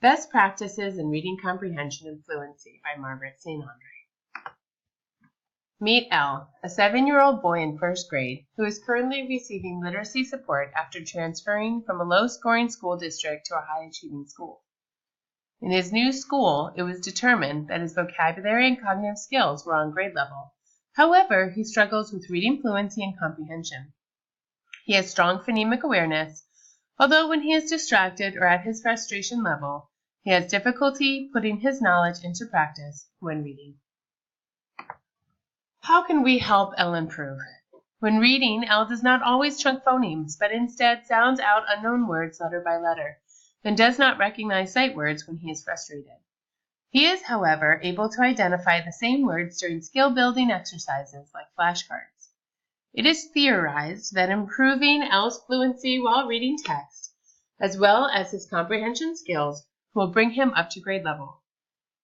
Best Practices in Reading Comprehension and Fluency by St.Andre. Meet L, a 7-year-old boy in first grade who is currently receiving literacy support after transferring from a low-scoring school district to a high-achieving school. In his new school, it was determined that his vocabulary and cognitive skills were on grade level. However, he struggles with reading fluency and comprehension. He has strong phonemic awareness, although when he is distracted or at his frustration level, he has difficulty putting his knowledge into practice when reading. How can we help L improve? When reading, L does not always chunk phonemes, but instead sounds out unknown words letter by letter, and does not recognize sight words when he is frustrated. He is, however, able to identify the same words during skill-building exercises like flashcards. It is theorized that improving L's fluency while reading text, as well as his comprehension skills, will bring him up to grade level.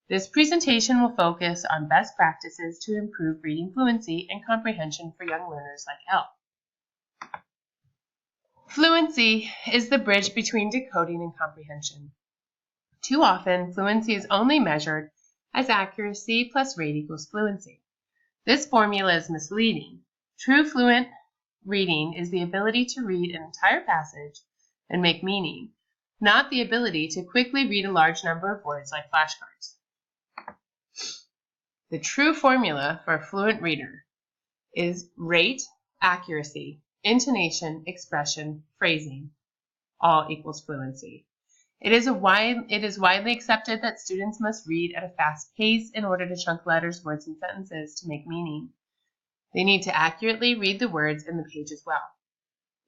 This presentation will focus on best practices to improve reading fluency and comprehension for young learners like L. Fluency is the bridge between decoding and comprehension. Too often, fluency is only measured as accuracy plus rate equals fluency. This formula is misleading. True fluent reading is the ability to read an entire passage and make meaning, not the ability to quickly read a large number of words like flashcards. The true formula for a fluent reader is rate, accuracy, intonation, expression, phrasing, all equals fluency. It is widely accepted that students must read at a fast pace in order to chunk letters, words, and sentences to make meaning. They need to accurately read the words in the page as well.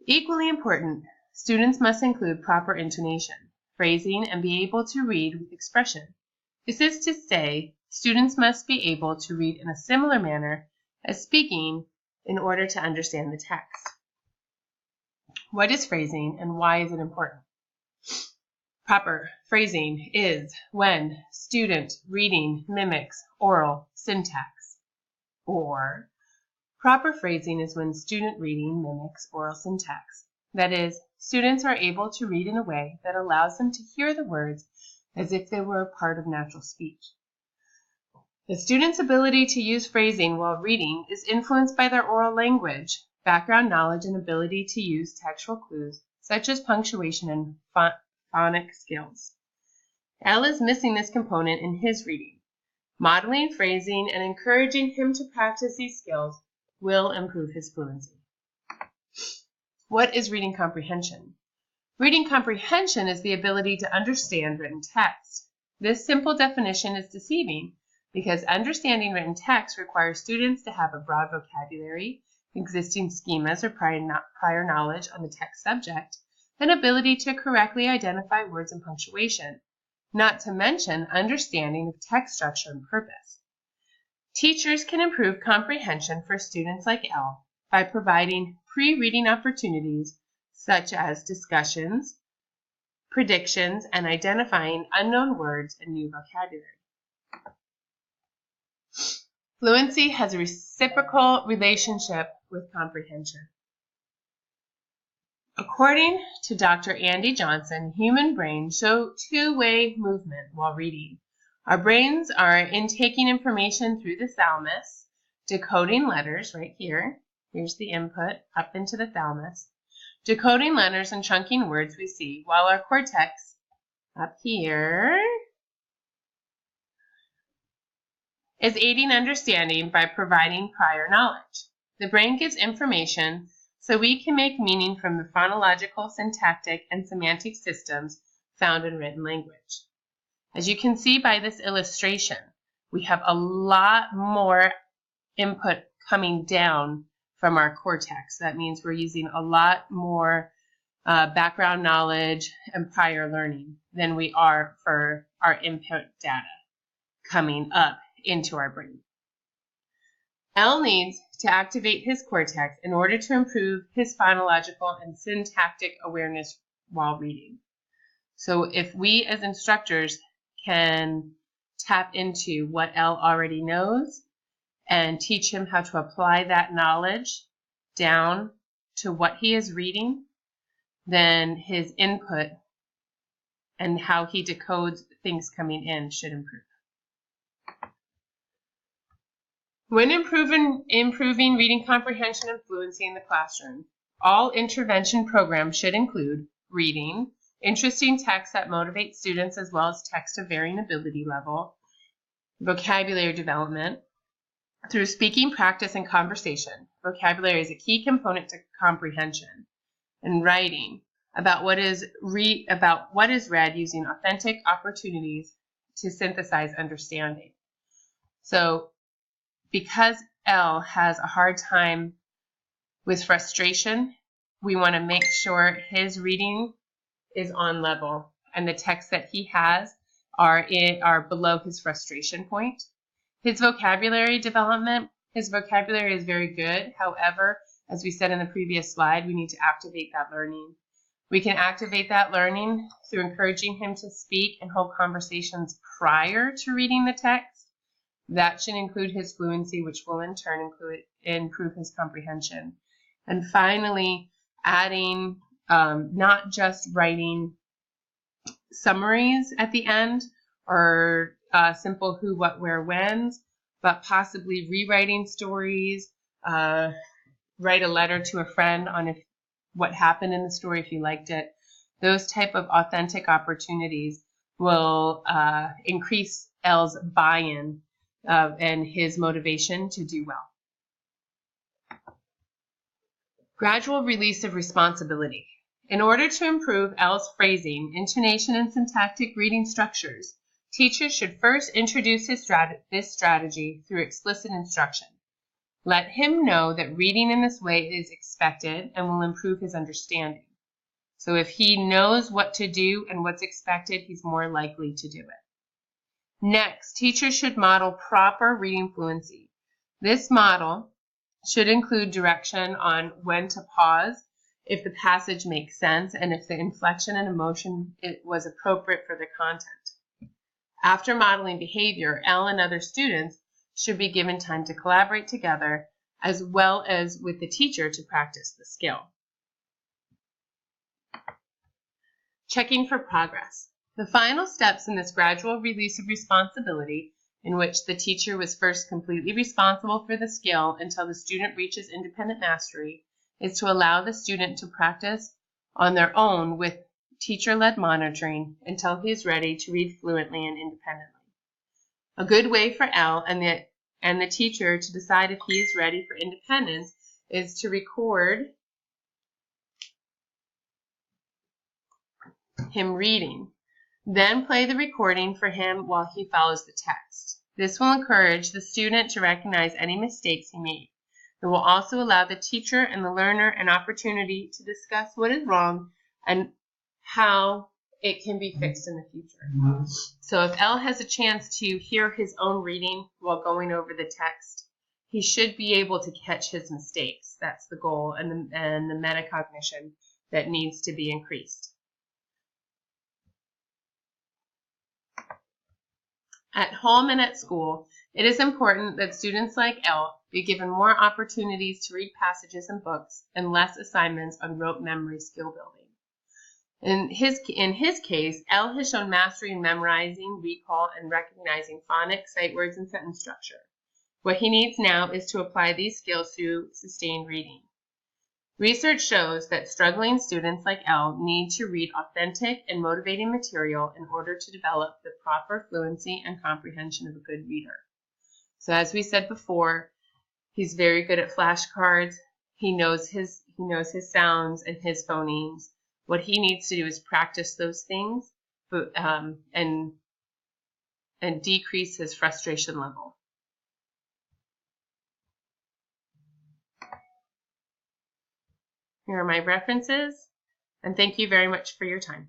Equally important, students must include proper intonation, phrasing, and be able to read with expression. This is to say, students must be able to read in a similar manner as speaking in order to understand the text. What is phrasing and why is it important? Proper phrasing is when student reading mimics oral syntax, or proper phrasing is when student reading mimics oral syntax. That is, students are able to read in a way that allows them to hear the words as if they were a part of natural speech. The student's ability to use phrasing while reading is influenced by their oral language, background knowledge, and ability to use textual clues, such as punctuation and phonic skills. L is missing this component in his reading. Modeling phrasing and encouraging him to practice these skills will improve his fluency. What is reading comprehension? Reading comprehension is the ability to understand written text. This simple definition is deceiving because understanding written text requires students to have a broad vocabulary, existing schemas or prior knowledge on the text subject, and ability to correctly identify words and punctuation, not to mention understanding of text structure and purpose. Teachers can improve comprehension for students like L by providing pre-reading opportunities such as discussions, predictions, and identifying unknown words and new vocabulary. Fluency has a reciprocal relationship with comprehension. According to Dr. Andy Johnson, human brains show two-way movement while reading. Our brains are intaking information through the thalamus, decoding letters right here. Here's the input up into the thalamus. Decoding letters and chunking words we see, while our cortex up here is aiding understanding by providing prior knowledge. The brain gives information so we can make meaning from the phonological, syntactic, and semantic systems found in written language. As you can see by this illustration, we have a lot more input coming down from our cortex. That means we're using a lot more background knowledge and prior learning than we are for our input data coming up into our brain. L needs to activate his cortex in order to improve his phonological and syntactic awareness while reading. So if we as instructors can tap into what L already knows and teach him how to apply that knowledge down to what he is reading, then his input and how he decodes things coming in should improve. When improving reading comprehension and fluency in the classroom, all intervention programs should include reading, interesting text that motivates students as well as text of varying ability level, vocabulary development, through speaking practice and conversation. Vocabulary is a key component to comprehension, and writing about what is read using authentic opportunities to synthesize understanding. So because L has a hard time with frustration, we want to make sure his reading is on level and the text that he has are below his frustration point. His vocabulary development, his vocabulary is very good. However, as we said in the previous slide, we need to activate that learning. We can activate that learning through encouraging him to speak and hold conversations prior to reading the text. That should include his fluency, which will in turn improve his comprehension. And finally, adding not just writing summaries at the end or simple who, what, where, whens, but possibly rewriting stories, write a letter to a friend on what happened in the story if you liked it. Those type of authentic opportunities will increase L's buy-in and his motivation to do well. Gradual release of responsibility. In order to improve L's phrasing, intonation, and syntactic reading structures, teachers should first introduce this strategy through explicit instruction. Let him know that reading in this way is expected and will improve his understanding. So if he knows what to do and what's expected, he's more likely to do it. Next, teachers should model proper reading fluency. This model should include direction on when to pause, if the passage makes sense, and if the inflection and emotion was appropriate for the content. After modeling behavior, L and other students should be given time to collaborate together as well as with the teacher to practice the skill. Checking for progress. The final steps in this gradual release of responsibility, in which the teacher was first completely responsible for the skill until the student reaches independent mastery, is to allow the student to practice on their own with teacher-led monitoring until he is ready to read fluently and independently. A good way for L and the teacher to decide if he is ready for independence is to record him reading. Then play the recording for him while he follows the text. This will encourage the student to recognize any mistakes he made. It will also allow the teacher and the learner an opportunity to discuss what is wrong and how it can be fixed in the future. So if L has a chance to hear his own reading while going over the text, he should be able to catch his mistakes. That's the goal, and the metacognition that needs to be increased. At home and at school, it is important that students like L be given more opportunities to read passages and books and less assignments on rote memory skill building. In his case, L has shown mastery in memorizing, recall, and recognizing phonics, sight words, and sentence structure. What he needs now is to apply these skills through sustained reading. Research shows that struggling students like L need to read authentic and motivating material in order to develop the proper fluency and comprehension of a good reader. So as we said before, he's very good at flashcards. He knows his sounds and his phonemes. What he needs to do is practice those things and decrease his frustration level. Here are my references, and thank you very much for your time.